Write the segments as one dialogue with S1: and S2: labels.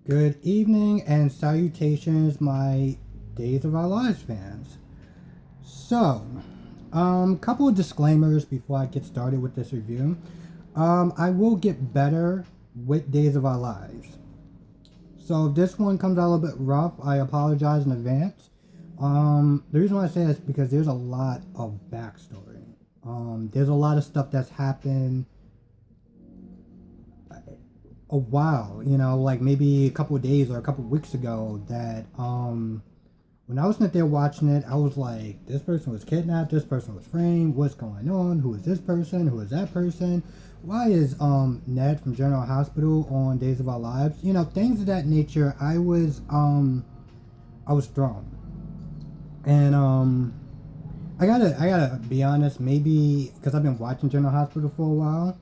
S1: Good evening and salutations, my Days of Our Lives fans. So, couple of disclaimers before I get started with this review. I will get better with Days of Our Lives. So if this one comes out a little bit rough, I apologize in advance. The reason why I say this is because there's a lot of backstory. There's a lot of stuff that's happened a while, like maybe a couple of days or a couple of weeks ago that when I was sitting there watching it, I was like, this person was kidnapped, this person was framed, what's going on? Who is this person? Who is that person? Why is Ned from General Hospital on Days of Our Lives? Things of that nature. I was thrown. And I gotta be honest, maybe because I've been watching General Hospital for a while.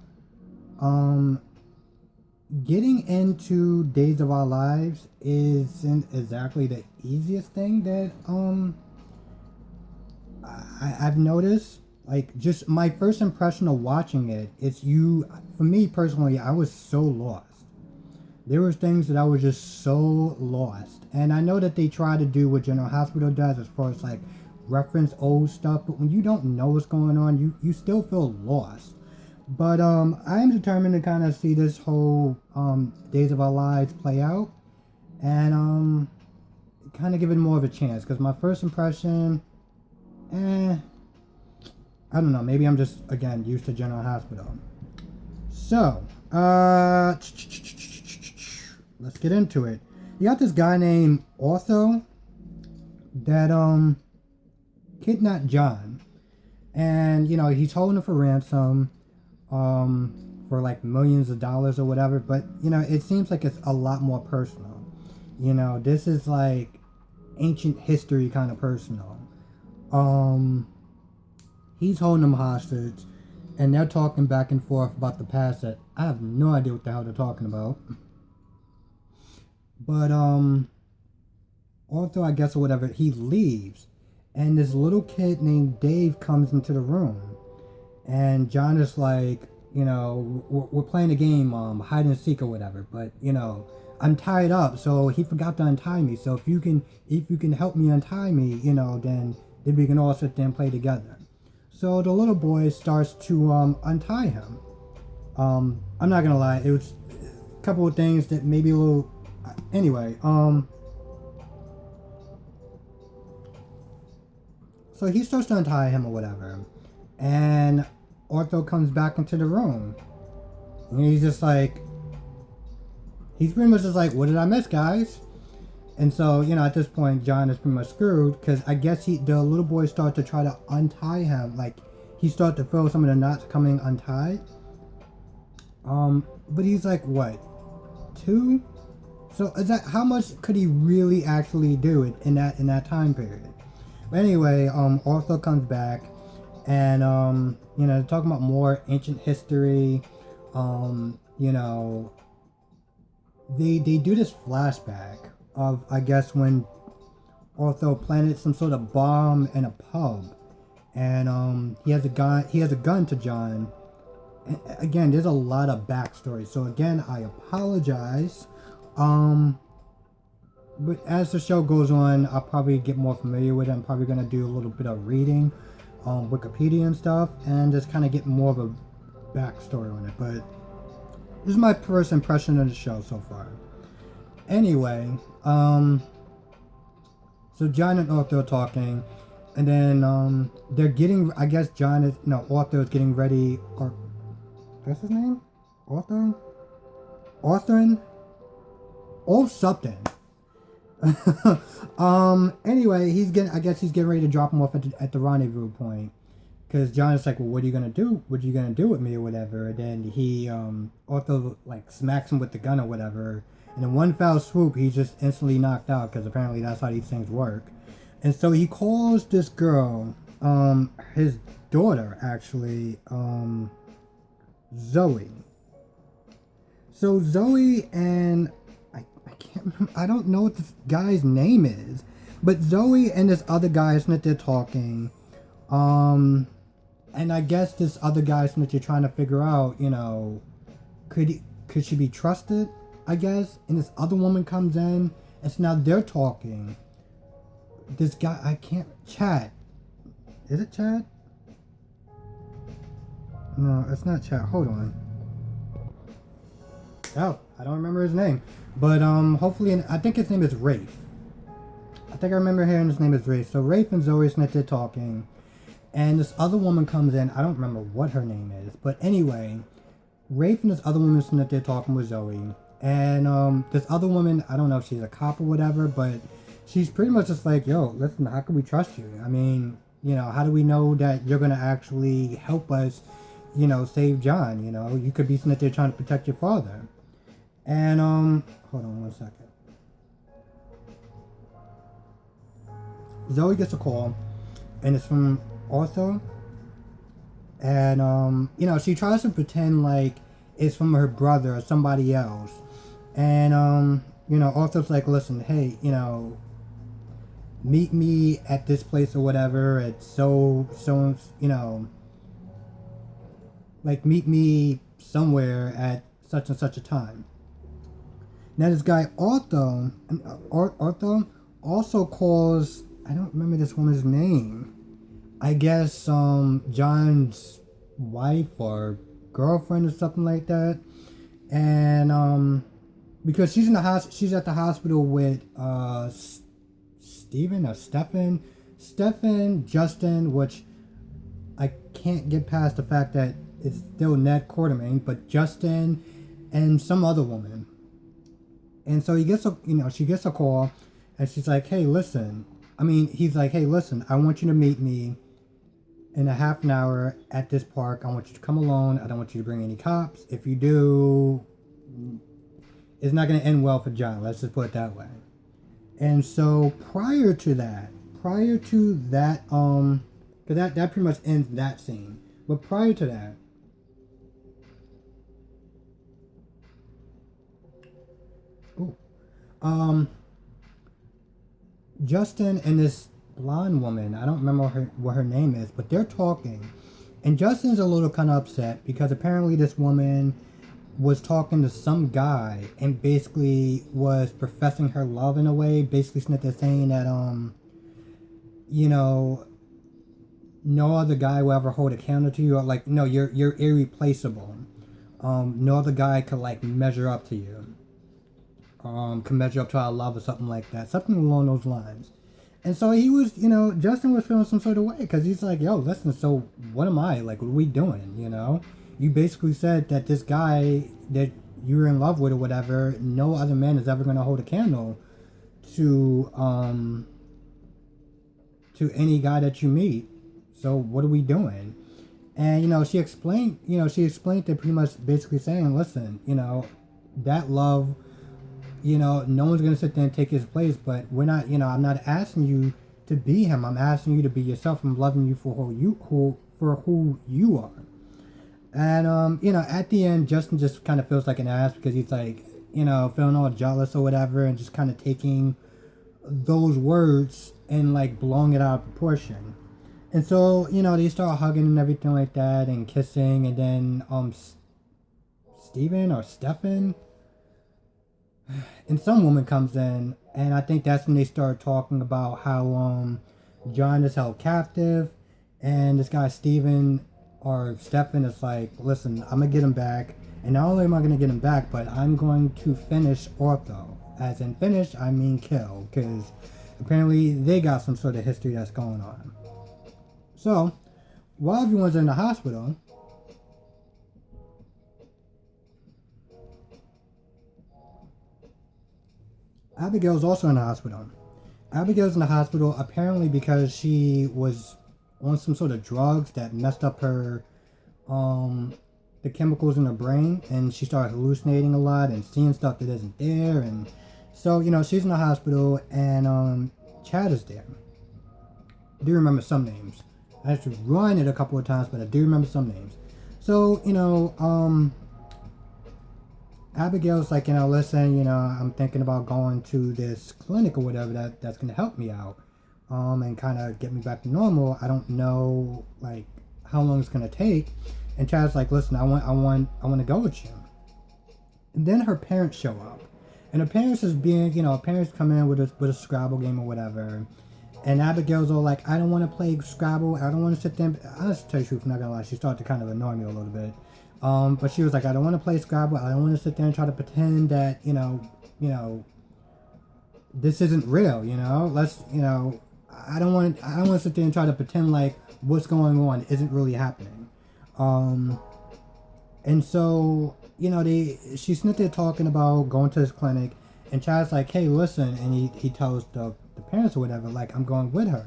S1: Getting into Days of Our Lives isn't exactly the easiest thing that I've noticed. Like, just my first impression of watching it, for me personally, I was so lost. There was things that I was just so lost. And I know that they try to do what General Hospital does as far as like reference old stuff, but when you don't know what's going on, you still feel lost. But I am determined to kind of see this whole Days of Our Lives play out and kind of give it more of a chance. Because my first impression, I don't know. Maybe I'm just, again, used to General Hospital. So, let's get into it. You got this guy named Otho that kidnapped John. And, he's holding him for ransom. For like millions of dollars or whatever, but it seems like it's a lot more personal. This is like ancient history kind of personal. He's holding them hostage and they're talking back and forth about the past that I have no idea what the hell they're talking about. But although I guess or whatever, he leaves and this little kid named Dave comes into the room. And John is like, we're playing a game, hide and seek or whatever. But I'm tied up, so he forgot to untie me. So if you can help me untie me, then we can all sit there and play together. So the little boy starts to untie him. I'm not gonna lie, it was a couple of things that maybe a little. Anyway, so he starts to untie him or whatever, and Otho comes back into the room. And he's pretty much just like, what did I miss, guys? And so, at this point, John is pretty much screwed because I guess the little boy started to try to untie him. Like, he started to feel some of the knots coming untied. But he's like, what, 2? So is that, how much could he really actually do it in that time period? But anyway, Otho comes back. And, talking about more ancient history, they do this flashback of, I guess, when Otho planted some sort of bomb in a pub. And, he has a gun to John. And again, there's a lot of backstory. So again, I apologize. But as the show goes on, I'll probably get more familiar with it. I'm probably going to do a little bit of reading on Wikipedia and stuff and just kind of get more of a backstory on it. But this is my first impression of the show so far. Anyway, so John and Otho are talking, and then they're getting, I guess Otho is getting ready, or what's his name? Otho? Authorin? Oh, something. Anyway, he's getting ready to drop him off at the rendezvous point, because John is like, well, what are you gonna do? What are you gonna do with me or whatever? And then he Otho like smacks him with the gun or whatever, and in one foul swoop, he's just instantly knocked out, because apparently that's how these things work. And so he calls this girl, his daughter actually, Zoe. So Zoe and I don't know what this guy's name is, but Zoe and this other guy that they're talking, and I guess this other guy that you're trying to figure out, could she be trusted? I guess, and this other woman comes in, and so now they're talking. This guy, I can't, Chad. Is it Chad? No, it's not Chad. Hold on. Oh, I don't remember his name. But hopefully, I think his name is Rafe. I think I remember hearing his name is Rafe. So Rafe and Zoe Smith, they're talking. And this other woman comes in. I don't remember what her name is. But anyway, Rafe and this other woman Smith, they're talking with Zoe. And this other woman, I don't know if she's a cop or whatever, but she's pretty much just like, yo, listen, how can we trust you? I mean, you know, how do we know that you're going to actually help us, you know, save John? You know, you could be sitting there trying to protect your father. And, hold on one second. Zoe gets a call, and it's from Arthur. And, you know, she tries to pretend like it's from her brother or somebody else. And, you know, Arthur's like, listen, hey, you know, meet me at this place or whatever. It's so, you know, like, meet me somewhere at such and such a time. Now this guy Arthur also calls, I don't remember this woman's name. I guess John's wife or girlfriend or something like that. And because she's in the she's at the hospital with Stephen, Justin, which I can't get past the fact that it's still Ned Quartermain, but Justin and some other woman. And so she gets a call, and she's like, hey, listen. He's like, hey, listen, I want you to meet me in a half an hour at this park. I want you to come alone. I don't want you to bring any cops. If you do, it's not going to end well for John. Let's just put it that way. And so prior to that, because that pretty much ends that scene. But prior to that, Justin and this blonde woman, I don't remember what her name is, but they're talking. And Justin's a little kind of upset because apparently this woman was talking to some guy and basically was professing her love in a way. Basically saying that, you know, no other guy will ever hold a candle to you. Or like, no, you're irreplaceable. No other guy could like measure up to you. Can measure up to our love or something like that. Something along those lines. And so he was, you know, Justin was feeling some sort of way because he's like, yo, listen, so what am I? Like, what are we doing, you know? You basically said that this guy that you were in love with or whatever, no other man is ever going to hold a candle to any guy that you meet. So what are we doing? And, you know, she explained that pretty much basically saying, listen, you know, that love, you know, no one's going to sit there and take his place, but we're not, you know, I'm not asking you to be him. I'm asking you to be yourself. I'm loving you for who you are. And, you know, at the end, Justin just kind of feels like an ass because he's like, you know, feeling all jealous or whatever and just kind of taking those words and like blowing it out of proportion. And so, you know, they start hugging and everything like that and kissing, and then, Stephen and some woman comes in, and I think that's when they start talking about how John is held captive, and this guy Stephen is like, listen, I'm gonna get him back, and not only am I gonna get him back, but I'm going to finish Ortho. As in finish, I mean kill, because apparently they got some sort of history that's going on. So, while everyone's in the hospital, Abigail's also in the hospital. Abigail's in the hospital apparently because she was on some sort of drugs that messed up her, the chemicals in her brain, and she started hallucinating a lot and seeing stuff that isn't there. And so, you know, she's in the hospital, and Chad is there. I do remember some names. I had to run it a couple of times, but I do remember some names. So, you know, Abigail's like, you know, listen, you know, I'm thinking about going to this clinic or whatever that's going to help me out, and kind of get me back to normal. I don't know, like, how long it's going to take. And Chad's like, listen, I want to go with you. And then her parents show up. And her parents is being, her parents come in with a Scrabble game or whatever. And Abigail's all like, I don't want to play Scrabble. I don't want to sit there. I'll just tell you the truth, I'm not going to lie. She started to kind of annoy me a little bit. But she was like, I don't want to play Scrabble. I don't want to sit there and try to pretend that, this isn't real, Let's, I don't want to sit there and try to pretend like what's going on isn't really happening. And so, she's sitting there talking about going to this clinic, and Chad's like, hey, listen, and he tells the parents or whatever, like, I'm going with her.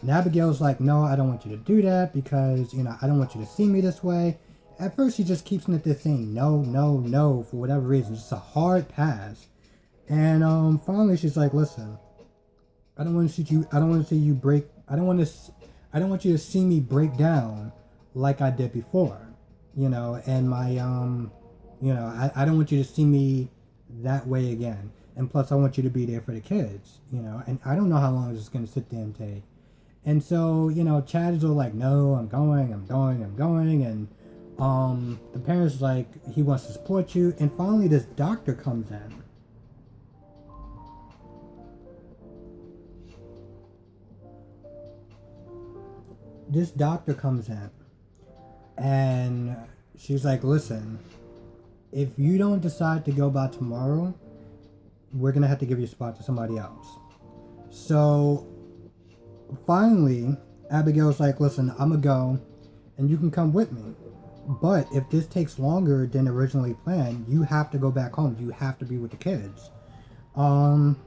S1: And Abigail's like, no, I don't want you to do that because, I don't want you to see me this way. At first, she just keeps sitting there saying no, no, no, for whatever reason. Just a hard pass. And finally, she's like, listen, I don't want you to see me break down like I did before. And my, I don't want you to see me that way again. And plus, I want you to be there for the kids, and I don't know how long this is going to sit there and take. And so, Chad is all like, no, I'm going. And the parents like, he wants to support you. And finally, this doctor comes in. This doctor comes in. And she's like, listen, if you don't decide to go by tomorrow, we're going to have to give you a spot to somebody else. So finally, Abigail's like, listen, I'm going to go and you can come with me. But if this takes longer than originally planned, you have to go back home. You have to be with the kids. And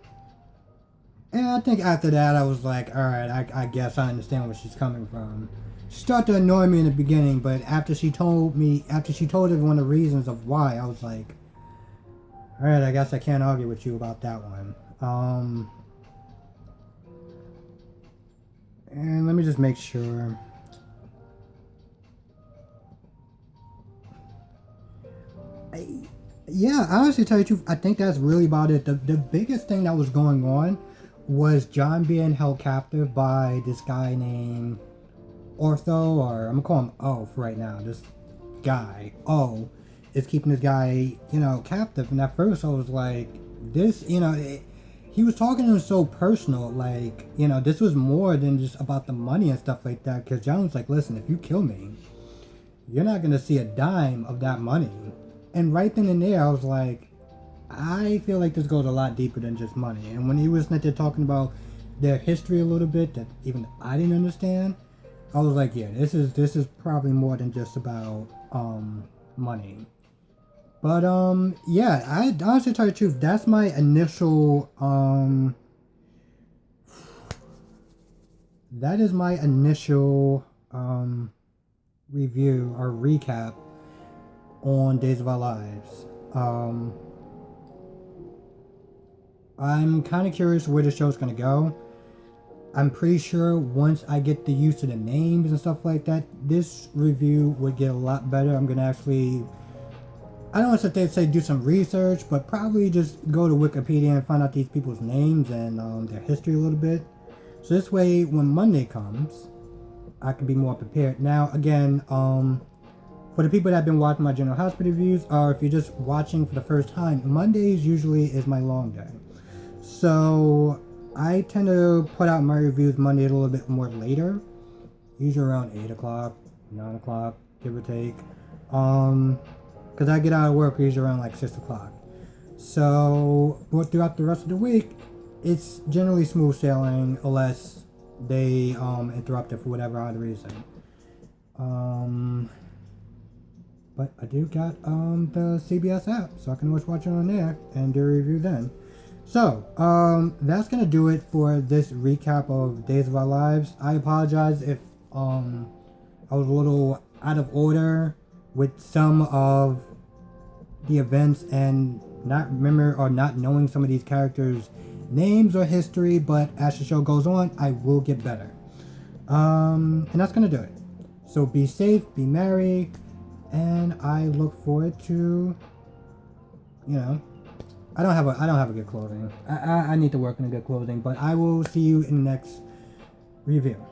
S1: I think after that, I was like, all right, I guess I understand where she's coming from. She started to annoy me in the beginning, but after she told everyone the reasons of why, I was like, all right, I guess I can't argue with you about that one. And let me just make sure. Honestly, to tell you the truth, I think that's really about it. The biggest thing that was going on was John being held captive by this guy named Ortho, or I'm gonna call him O for right now. This guy, O, is keeping this guy, captive. And at first I was like, this, he was talking to him so personal, like, this was more than just about the money and stuff like that. Because John was like, listen, if you kill me, you're not gonna see a dime of that money. And right then and there, I was like, I feel like this goes a lot deeper than just money. And when he was there talking about their history a little bit that even I didn't understand, I was like, yeah, this is probably more than just about money. But I honestly tell you the truth, that's my initial that is my initial review or recap on Days of Our Lives. I'm kind of curious where the show's gonna go. I'm pretty sure once I get the use of the names and stuff like that, this review would get a lot better. I'm gonna actually, I don't want to say do some research, but probably just go to Wikipedia and find out these people's names and their history a little bit. So this way, when Monday comes, I can be more prepared. Now, again, for the people that have been watching my General Hospital reviews, or if you're just watching for the first time, Mondays usually is my long day. So I tend to put out my reviews Monday a little bit more later, usually around 8 o'clock, 9 o'clock, give or take. Because I get out of work usually around like 6 o'clock. So, but throughout the rest of the week, it's generally smooth sailing unless they interrupt it for whatever odd reason. But I do got the CBS app, so I can always watch it on there and do a review then. So, that's going to do it for this recap of Days of Our Lives. I apologize if I was a little out of order with some of the events and not knowing some of these characters' names or history, but as the show goes on, I will get better. And that's going to do it. So be safe, be merry, and I look forward to, I don't have a good clothing. I need to work on a good clothing, but I will see you in the next review.